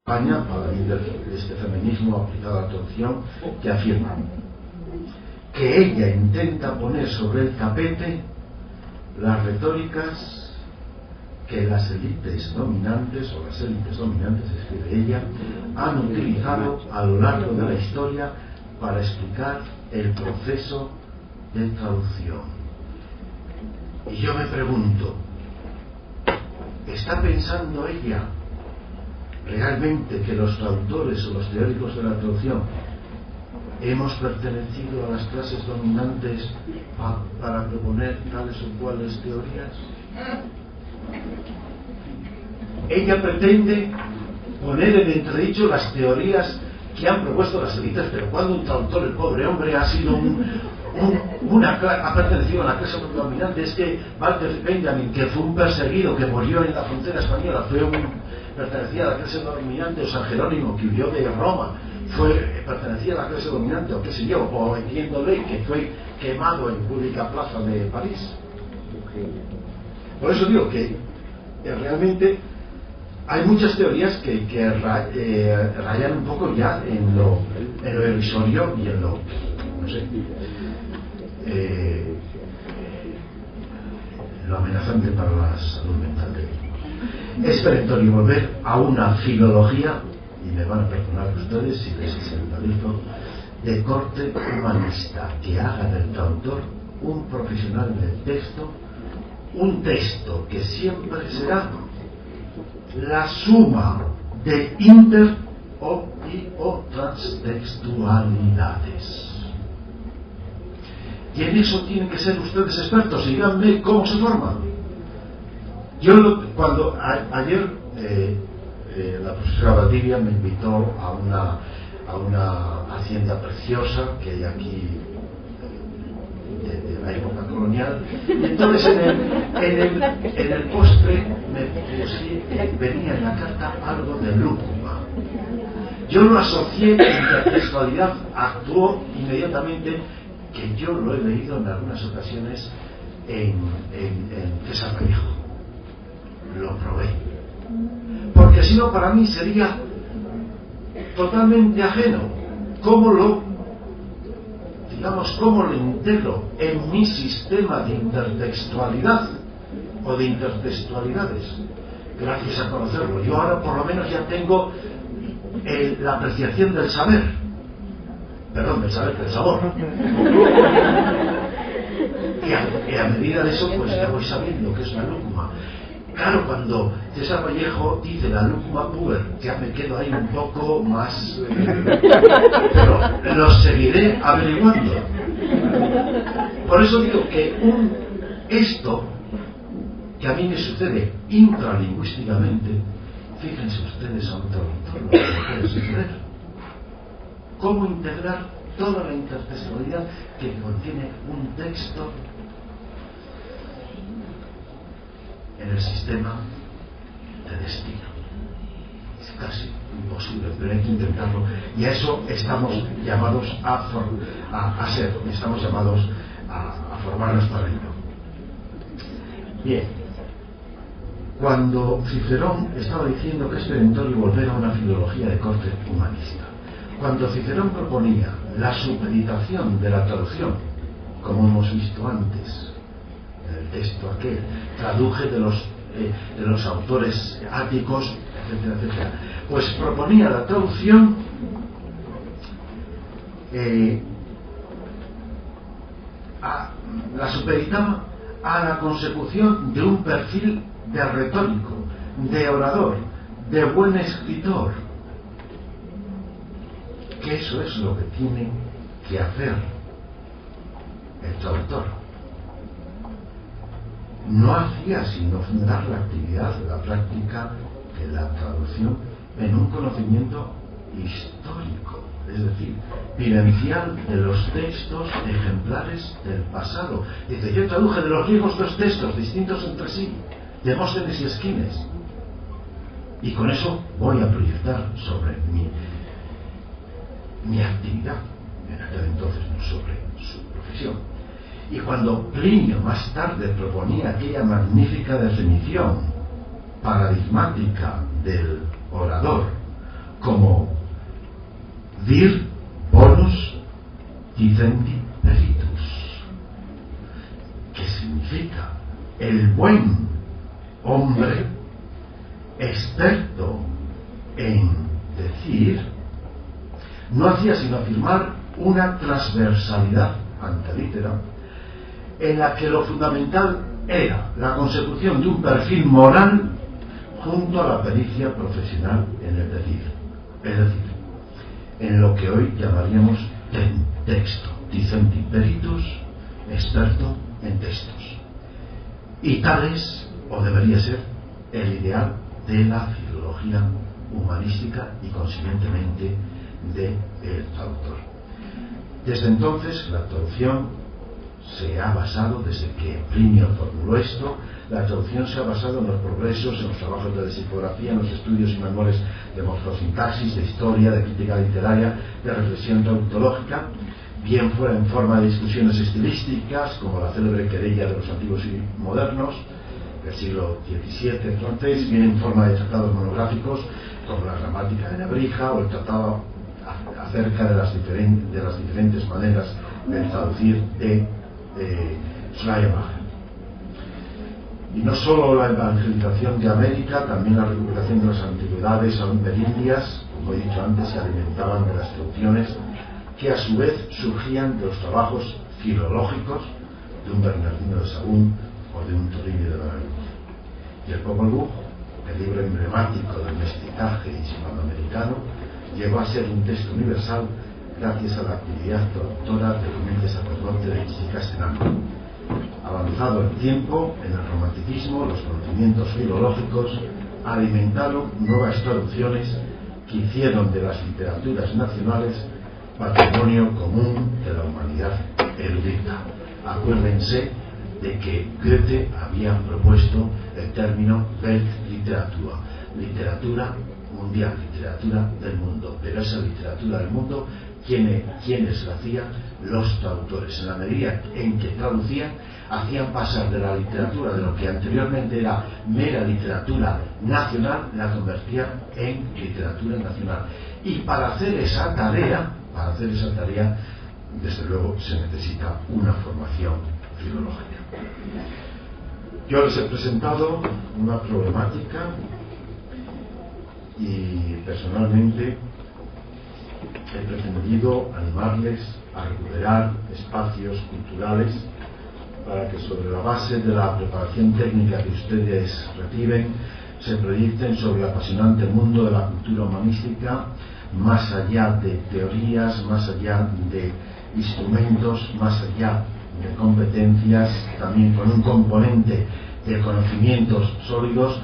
España, para este feminismo aplicado a la traducción, que afirma que ella intenta poner sobre el tapete las retóricas que las élites dominantes, o las élites dominantes, escribe ella, han utilizado a lo largo de la historia para explicar el proceso de traducción. Y yo me pregunto, ¿está pensando ella realmente que los traductores o los teóricos de la traducción hemos pertenecido a las clases dominantes para proponer tales o cuales teorías? Ella pretende poner en entredicho las teorías que han propuesto las élites, pero cuando un traductor, el pobre hombre, ha sido ha pertenecido a la clase dominante. Es que Walter Benjamin, que fue un perseguido que murió en la frontera española, pertenecía a la clase dominante, o San Jerónimo, que huyó de Roma, pertenecía a la clase dominante, o qué sé yo, o Etienne Ley, que fue quemado en pública plaza de París. Por eso digo que realmente hay muchas teorías que rayan un poco ya en lo irrisorio y en lo, no sé, lo amenazante para la salud mental de ellos. Es perentorio volver a una filología, y me van a perdonar ustedes si les sentimentalizo, de corte humanista, que haga del traductor un profesional del texto, un texto que siempre será la suma de o transtextualidades. Y en eso tienen que ser ustedes expertos, y díganme cómo se forma. Ayer la profesora Valdivia me invitó a una hacienda preciosa que hay aquí de la época colonial, y entonces en el postre venía en la carta algo de lúcuma. Yo lo asocié, intertextualidad actuó inmediatamente, que yo lo he leído en algunas ocasiones en César Vallejo. Lo probé, porque si no, para mí sería totalmente ajeno. ¿Cómo lo integro en mi sistema de intertextualidad o de intertextualidades? Gracias a conocerlo, yo ahora por lo menos ya tengo la apreciación del saber, del sabor. Y a medida de eso, pues ya voy sabiendo que es la lúcuma. Claro, cuando César Vallejo dice la lúcuma puber, ya me quedo ahí un poco más, pero lo seguiré averiguando. Por eso digo que esto que a mí me sucede intralingüísticamente, fíjense ustedes a un traductor lo que puede suceder. ¿Cómo integrar toda la intertextualidad que contiene un texto en el sistema de destino? Es casi imposible, pero hay que intentarlo, y a eso estamos llamados estamos llamados a formarnos para ello. Bien, cuando Cicerón estaba diciendo que es perentorio volver a una filología de corte humanista, cuando Cicerón proponía la supeditación de la traducción, como hemos visto antes en el texto aquel, traduje de los autores áticos, etcétera, etcétera, pues proponía la traducción la supeditaba a la consecución de un perfil de retórico, de orador, de buen escritor, que eso es lo que tiene que hacer el traductor. No hacía sino fundar la actividad, la práctica de la traducción en un conocimiento histórico, es decir, vivencial de los textos ejemplares del pasado. Dice, yo traduje de los griegos dos textos distintos entre sí, Demóstenes y Esquines, y con eso voy a proyectar sobre mi actividad, en aquel entonces no sobre su profesión. Y cuando Plinio más tarde proponía aquella magnífica definición paradigmática del orador como vir bonus dicendi peritus, que significa el buen hombre experto en decir no hacía sino afirmar una transversalidad antelítera en la que lo fundamental era la consecución de un perfil moral junto a la pericia profesional en el decir, es decir, en lo que hoy llamaríamos texto, dicendi peritus, experto en textos. Y tal es, o debería ser, el ideal de la filología humanística y consiguientemente del traductor. Desde entonces la traducción se ha basado, desde que Plinio formuló esto, la traducción se ha basado en los progresos, en los trabajos de lexicografía, en los estudios y manuales de morfosintaxis, de historia, de crítica literaria, de reflexión tautológica, bien fuera en forma de discusiones estilísticas, como la célebre querella de los antiguos y modernos, del siglo XVII francés, bien en forma de tratados monográficos, como la gramática de Nebrija o el tratado acerca de las diferentes maneras de traducir de Schleiermacher. Y no solo la evangelización de América, también la recuperación de las antigüedades aún perindias, como he dicho antes, se alimentaban de las traducciones que a su vez surgían de los trabajos filológicos de un Bernardino de Sahagún o de un Toribio de Benavente. Y el Popol Vuh, el libro emblemático del mestizaje hispanoamericano, llegó a ser un texto universal gracias a la actividad traductora del humilde sacerdote de Chichicastenango. Avanzado el tiempo, en el romanticismo, los conocimientos filológicos alimentaron nuevas traducciones que hicieron de las literaturas nacionales patrimonio común de la humanidad erudita. Acuérdense de que Goethe había propuesto el término Weltliteratur, literatura mundial, literatura del mundo, pero esa literatura del mundo, ¿quiénes la hacían? Los traductores. En la medida en que traducían, hacían pasar de la literatura, de lo que anteriormente era mera literatura nacional, la convertían en literatura nacional. Y para hacer esa tarea, desde luego se necesita una formación filológica. Yo les he presentado una problemática y personalmente he pretendido animarles a recuperar espacios culturales para que sobre la base de la preparación técnica que ustedes reciben se proyecten sobre el apasionante mundo de la cultura humanística, más allá de teorías, más allá de instrumentos, más allá de competencias, también con un componente de conocimientos sólidos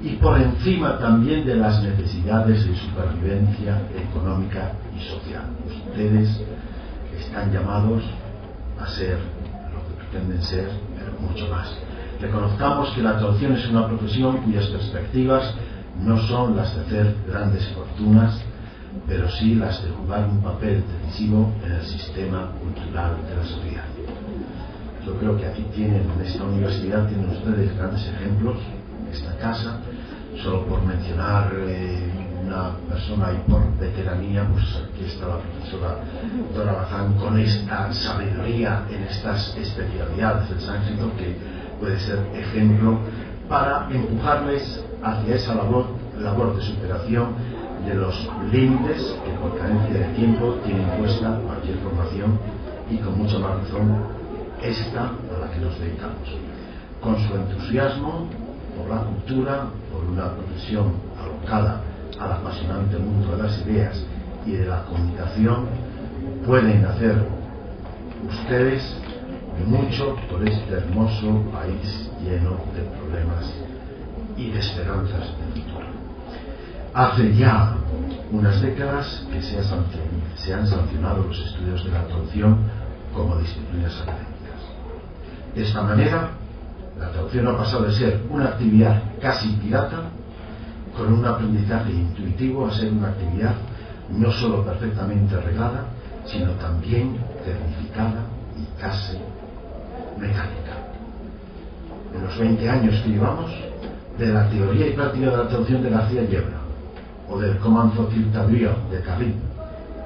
y por encima también de las necesidades de supervivencia económica y social. Ustedes están llamados a ser lo que pretenden ser, pero mucho más. Reconozcamos que la traducción es una profesión cuyas perspectivas no son las de hacer grandes fortunas, pero sí las de jugar un papel decisivo en el sistema cultural de la sociedad. Yo creo que aquí tienen, en esta universidad, tienen ustedes grandes ejemplos, en esta casa, solo por mencionar una persona y por veteranía, pues aquí está la profesora Dora Bazán con esta sabiduría en estas especialidades del sánscrito que puede ser ejemplo para empujarles hacia esa labor de superación de los límites que por carencia de tiempo tiene impuesta cualquier formación y con mucha más razón esta a la que nos dedicamos. Con su entusiasmo por la cultura, por una profesión alocada al apasionante mundo de las ideas y de la comunicación, pueden hacer ustedes mucho por este hermoso país lleno de problemas y de esperanzas de futuro. Hace ya unas décadas que se han sancionado los estudios de la traducción como disciplinas académicas. De esta manera, la traducción ha pasado de ser una actividad casi pirata, con un aprendizaje intuitivo, a ser una actividad no solo perfectamente reglada, sino también tecnificada y casi mecánica. En los 20 años que llevamos, de la teoría y práctica de la traducción de García Yebra, o del Comment faut-il traduire de Carrie,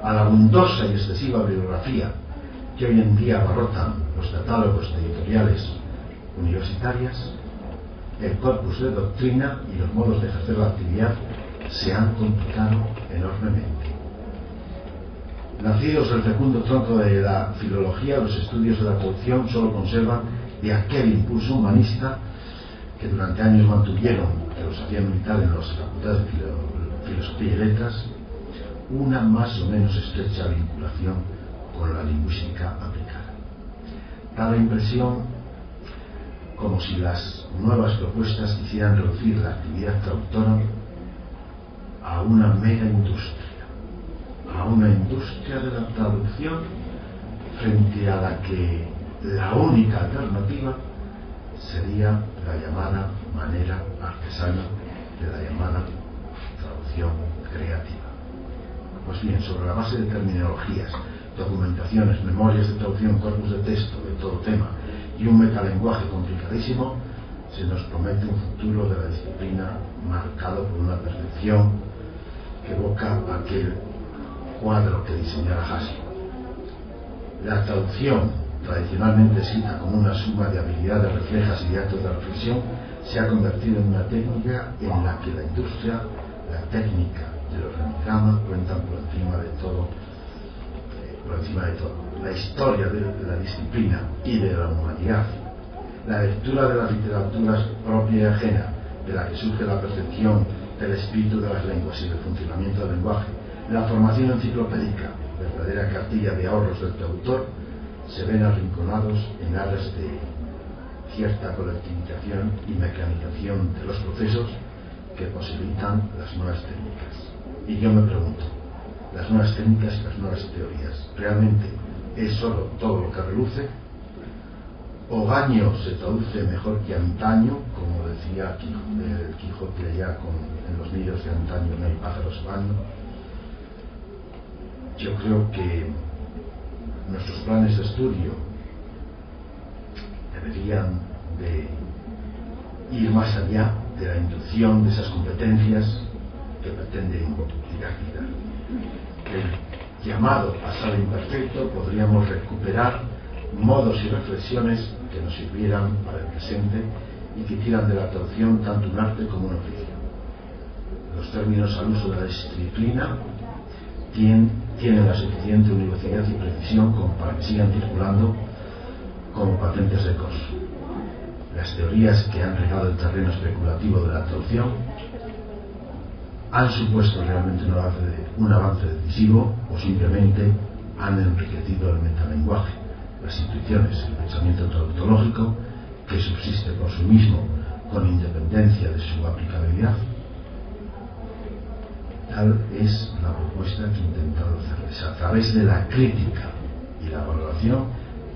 a la abundosa y excesiva bibliografía que hoy en día abarrotan los catálogos de editoriales universitarias, el corpus de doctrina y los modos de ejercer la actividad se han complicado enormemente. Nacidos del fecundo tronco de la filología, los estudios de la traducción solo conservan de aquel impulso humanista que durante años mantuvieron, que los hacían militar en las facultades de filosofía y letras, una más o menos estrecha vinculación con la lingüística aplicada. Da la impresión como si las nuevas propuestas quisieran reducir la actividad traductora a una mera industria, a una industria de la traducción frente a la que la única alternativa sería la llamada manera artesana de la llamada traducción creativa. Pues bien, sobre la base de terminologías, documentaciones, memorias de traducción, corpus de texto de todo tema y un metalenguaje complicadísimo, se nos promete un futuro de la disciplina marcado por una perfección que evoca aquel cuadro que diseñara Haskell. La traducción, tradicionalmente escrita como una suma de habilidades reflejas y de actos de reflexión, se ha convertido en una técnica en la que la industria, la técnica del organigrama cuentan por encima de todo. La historia de la disciplina y de la humanidad, la lectura de las literaturas propia y ajena, de la que surge la percepción del espíritu de las lenguas y del funcionamiento del lenguaje, la formación enciclopédica, verdadera cartilla de ahorros del traductor, se ven arrinconados en aras de cierta colectivización y mecanización de los procesos que posibilitan las nuevas técnicas. Y yo me pregunto, las nuevas técnicas y las nuevas teorías, ¿realmente es solo todo lo que reluce? ¿Ogaño se traduce mejor que antaño, como decía Quijote allá en los nidos de antaño no hay pájaros ogaño? Yo creo que nuestros planes de estudio deberían de ir más allá de la inducción de esas competencias que pretenden didáctica. El llamado pasado imperfecto podríamos recuperar modos y reflexiones que nos sirvieran para el presente y que hicieran de la traducción tanto un arte como un oficio. Los términos al uso de la disciplina tienen la suficiente universidad y precisión como para que sigan circulando como patentes de curso. Las teorías que han regado el terreno especulativo de la traducción han supuesto realmente un avance decisivo o simplemente han enriquecido el metalenguaje, las intuiciones, el pensamiento tautológico que subsiste por sí mismo con independencia de su aplicabilidad. Tal es la propuesta que he intentado hacerles, a través de la crítica y la valoración,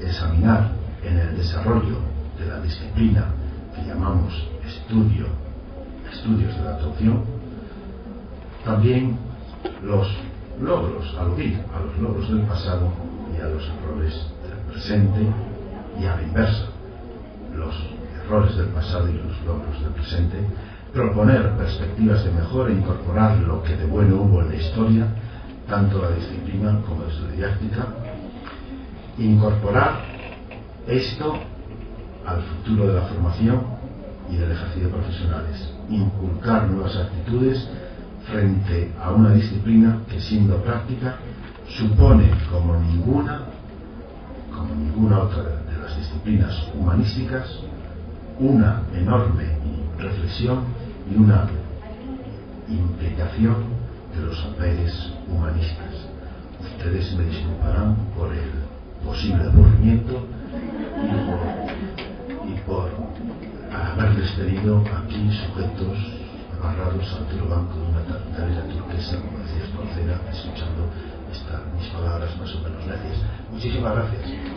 examinar en el desarrollo de la disciplina que llamamos estudios de la traducción, también los logros, aludir a los logros del pasado y a los errores del presente, y a la inversa, los errores del pasado y los logros del presente, proponer perspectivas de mejora e incorporar lo que de bueno hubo en la historia, tanto la disciplina como la didáctica, incorporar esto al futuro de la formación y del ejercicio profesionales, inculcar nuevas actitudes frente a una disciplina que, siendo práctica, supone como ninguna otra de las disciplinas humanísticas una enorme reflexión y una implicación de los saberes humanistas. Ustedes me disculparán por el posible aburrimiento y por haberles tenido aquí sujetos agarrados ante el banco de una tartalera turquesa, como decía Espronceda, escuchando mis palabras más o menos necias. Muchísimas gracias.